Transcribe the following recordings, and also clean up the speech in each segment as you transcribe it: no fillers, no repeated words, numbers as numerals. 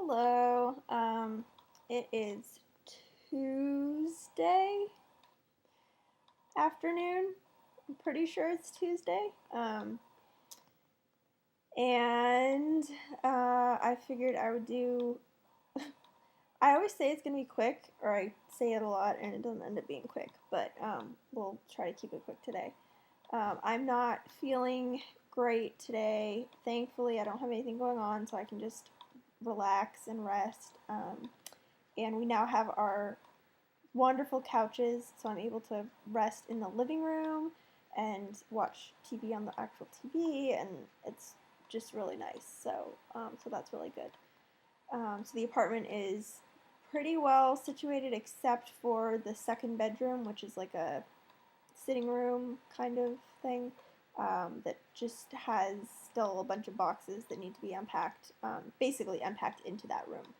Hello. It is Tuesday afternoon. I'm pretty sure it's Tuesday. And I figured I would do. I always say it's gonna be quick, or I say it a lot, and it doesn't end up being quick. But we'll try to keep it quick today. I'm not feeling great today. Thankfully, I don't have anything going on, so I can just relax and rest. And we now have our wonderful couches, so I'm able to rest in the living room and watch TV on the actual TV, and it's just really nice. So that's really good. So the apartment is pretty well situated, except for the second bedroom, which is like a sitting room kind of thing, that just has still a bunch of boxes that need to be unpacked, basically unpacked into that room.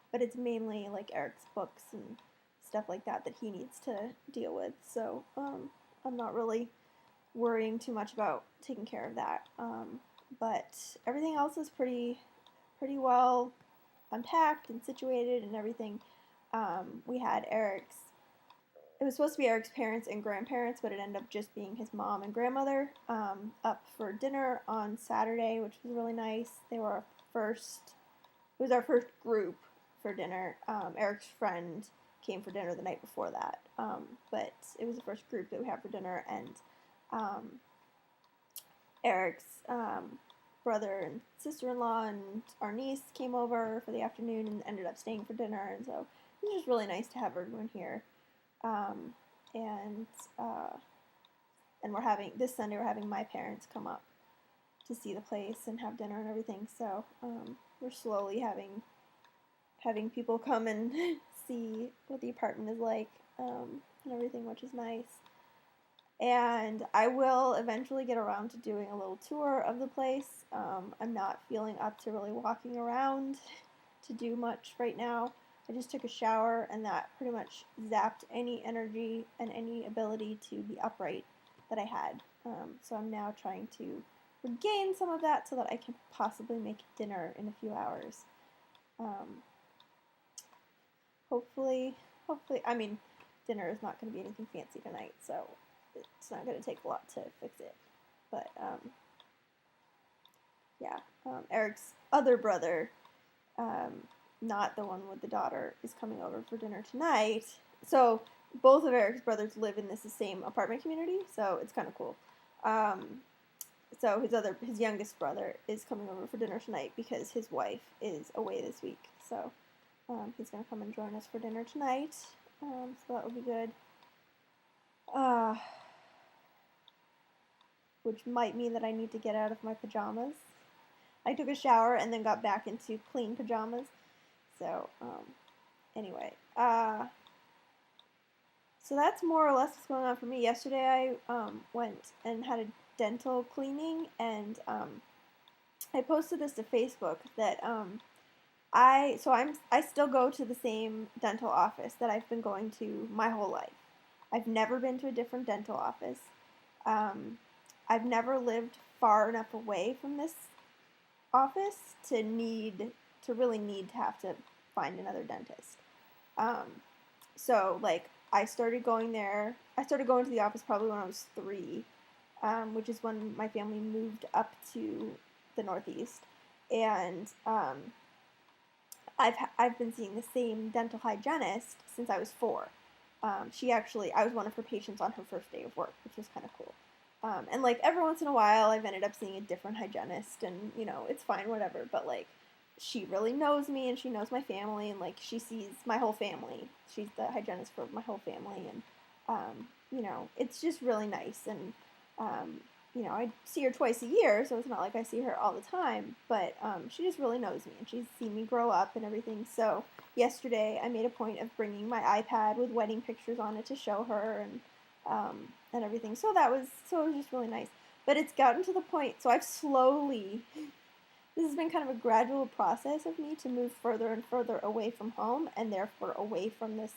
But it's mainly like Eric's books and stuff like that that he needs to deal with. So I'm not really worrying too much about taking care of that. But everything else is pretty well unpacked and situated and everything. We had it was supposed to be Eric's parents and grandparents, but it ended up just being his mom and grandmother up for dinner on Saturday, which was really nice. It was our first group for dinner. Eric's friend came for dinner the night before that, but it was the first group that we had for dinner, and Eric's brother and sister-in-law and our niece came over for the afternoon and ended up staying for dinner, and so it was just really nice to have everyone here. And we're having this Sunday. We're having my parents come up to see the place and have dinner and everything. So we're slowly having people come and see what the apartment is like, and everything, which is nice. And I will eventually get around to doing a little tour of the place. I'm not feeling up to really walking around to do much right now. I just took a shower, and that pretty much zapped any energy and any ability to be upright that I had. So I'm now trying to regain some of that so that I can possibly make dinner in a few hours. Hopefully, I mean, dinner is not going to be anything fancy tonight, so it's not going to take a lot to fix it. But, yeah, Eric's other brother, not the one with the daughter, is coming over for dinner tonight. So both of Eric's brothers live in this same apartment community, so it's kind of cool. So his youngest brother is coming over for dinner tonight because his wife is away this week. So he's gonna come and join us for dinner tonight. So that will be good. Which might mean that I need to get out of my pajamas. I took a shower and then got back into clean pajamas. So, anyway, so that's more or less what's going on for me. Yesterday I went and had a dental cleaning, and I posted this to Facebook that I still go to the same dental office that I've been going to my whole life. I've never been to a different dental office. I've never lived far enough away from this office to really need to have to find another dentist. So like I started going to the office probably when I was 3, which is when my family moved up to the Northeast, and I've been seeing the same dental hygienist since I was 4. I was one of her patients on her first day of work, which was kind of cool. And like every once in a while, I've ended up seeing a different hygienist, and it's fine, whatever. But like, she really knows me, and she knows my family, and like she sees my whole family. She's the hygienist for my whole family, and it's just really nice. And I see her twice a year, so it's not like I see her all the time. But she just really knows me, and she's seen me grow up and everything. So yesterday, I made a point of bringing my iPad with wedding pictures on it to show her, and everything. So it was just really nice. But it's gotten to the point, so this has been kind of a gradual process of me to move further and further away from home, and therefore away from this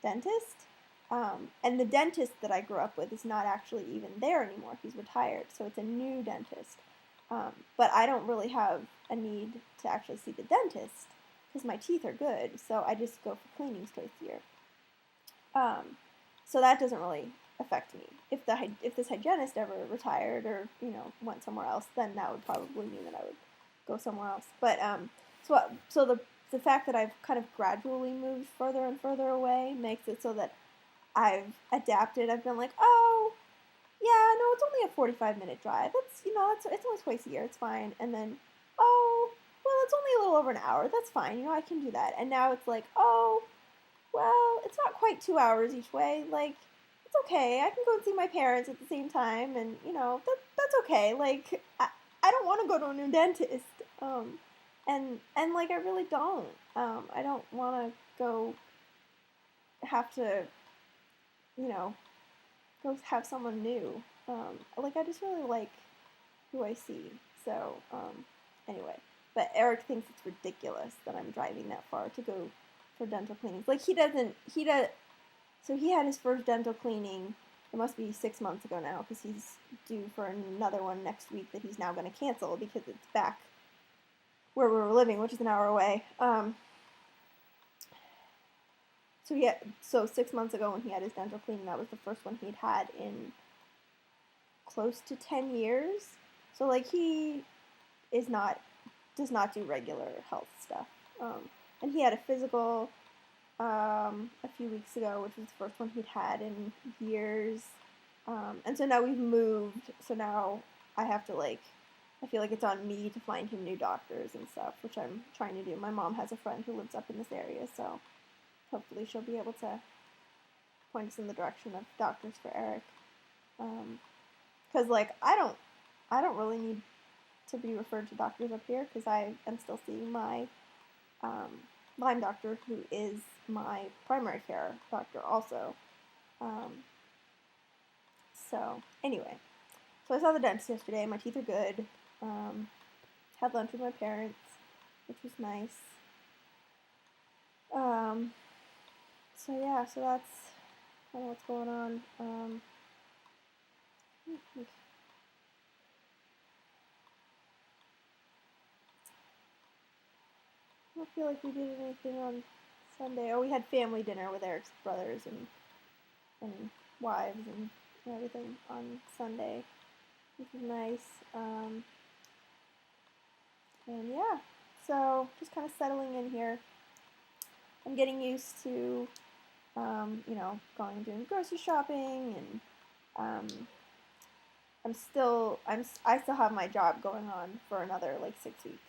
dentist. And the dentist that I grew up with is not actually even there anymore. He's retired, so it's a new dentist. But I don't really have a need to actually see the dentist because my teeth are good, so I just go for cleanings twice a year. So that doesn't really affect me. If this hygienist ever retired or went somewhere else, then that would probably mean that I would go somewhere else. But so the fact that I've kind of gradually moved further and further away makes it so that I've adapted. I've been like, oh, yeah, no, it's only a 45-minute drive. It's only twice a year. It's fine. And then, oh, well, it's only a little over an hour. That's fine. I can do that. And now it's like, oh, well, it's not quite 2 hours each way. Like, it's okay. I can go and see my parents at the same time, and that's okay. Like, I don't want to go to a new dentist. And like I really don't. I don't want to go have to, go have someone new. Like I just really like who I see. So anyway, but Eric thinks it's ridiculous that I'm driving that far to go for dental cleanings. Like he doesn't. He does. So he had his first dental cleaning. It must be 6 months ago now because he's due for another one next week that he's now going to cancel because it's back where we were living, which is an hour away. So 6 months ago when he had his dental cleaning, that was the first one he'd had in close to 10 years. So like he does not do regular health stuff. And he had a physical a few weeks ago, which was the first one he'd had in years. And so now we've moved. So now I have to I feel like it's on me to find him new doctors and stuff, which I'm trying to do. My mom has a friend who lives up in this area, so hopefully she'll be able to point us in the direction of doctors for Eric. Because I don't really need to be referred to doctors up here because I am still seeing my Lyme doctor, who is my primary care doctor also. So anyway, so I saw the dentist yesterday. My teeth are good. Had lunch with my parents, which was nice. So yeah, so that's kind of what's going on. I don't feel like we did anything on Sunday. Oh, we had family dinner with Eric's brothers and wives and everything on Sunday, which was nice. And yeah, so just kind of settling in here. I'm getting used to, going and doing grocery shopping, and I still have my job going on for another 6 weeks,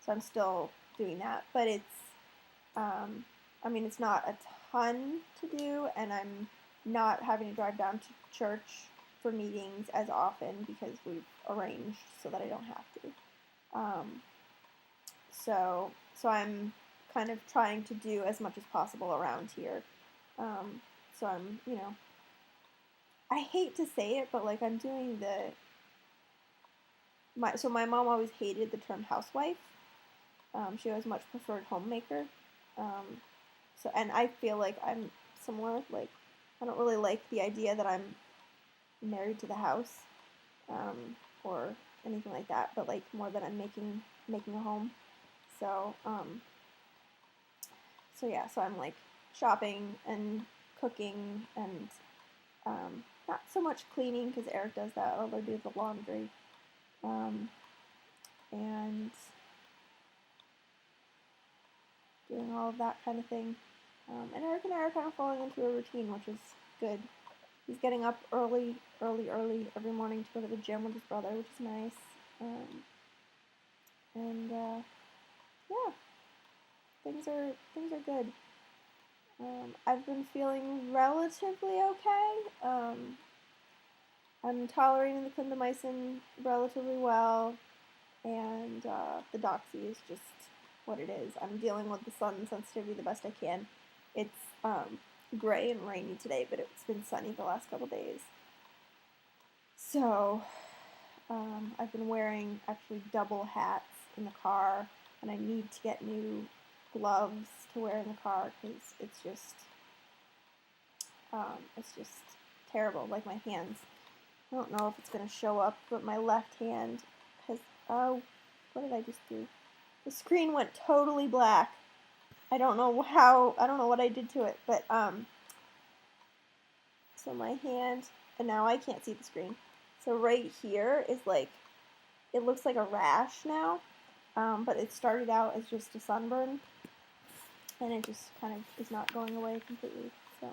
so I'm still doing that. But it's not a ton to do, and I'm not having to drive down to church for meetings as often because we've arranged so that I don't have to. So I'm kind of trying to do as much as possible around here. So I'm, I hate to say it, but I'm doing my mom always hated the term housewife. She always much preferred homemaker. And I feel like I'm similar. I don't really like the idea that I'm married to the house, or anything like that, but more that I'm making a home. So yeah, so I'm shopping and cooking and not so much cleaning because Eric does that, although do the laundry, and doing all of that kind of thing. And Eric and I are kind of falling into a routine, which is good. He's getting up early every morning to go to the gym with his brother, which is nice. Yeah, things are good. I've been feeling relatively okay. I'm tolerating the clindamycin relatively well, and the doxy is just what it is. I'm dealing with the sun sensitivity the best I can. It's gray and rainy today, but it's been sunny the last couple days. So I've been wearing actually double hats in the car, and I need to get new gloves to wear in the car because it's just terrible. My hands, I don't know if it's going to show up, but my left hand has Oh, what did I just do? The screen went totally black. I don't know how, I don't know what I did to it, but, so my hand, and now I can't see the screen. So right here is like, it looks like a rash now, but it started out as just a sunburn, and it just kind of is not going away completely, so,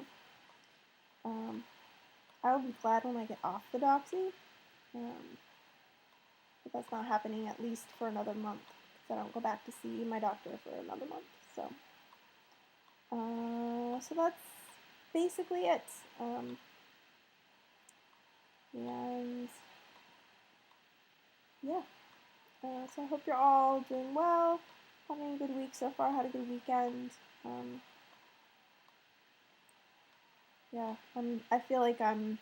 I will be glad when I get off the doxy, but that's not happening at least for another month, because I don't go back to see my doctor for another month, so. So that's basically it. And yeah, so I hope you're all doing well, having a good week so far, had a good weekend. Yeah, I feel like I'm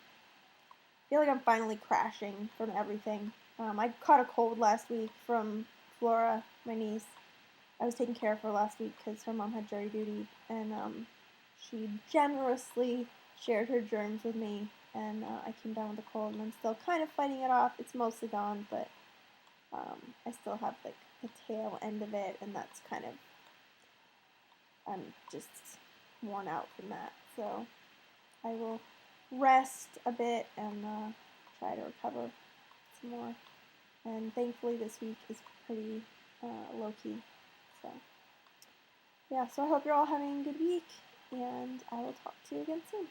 finally crashing from everything. I caught a cold last week from Flora, my niece. I was taking care of her last week because her mom had jury duty, and she generously shared her germs with me, and I came down with a cold, and I'm still kind of fighting it off. It's mostly gone, but I still have like the tail end of it, and that's kind of, I'm just worn out from that. So I will rest a bit and try to recover some more. And thankfully this week is pretty low-key. So yeah, so I hope you're all having a good week, and I will talk to you again soon.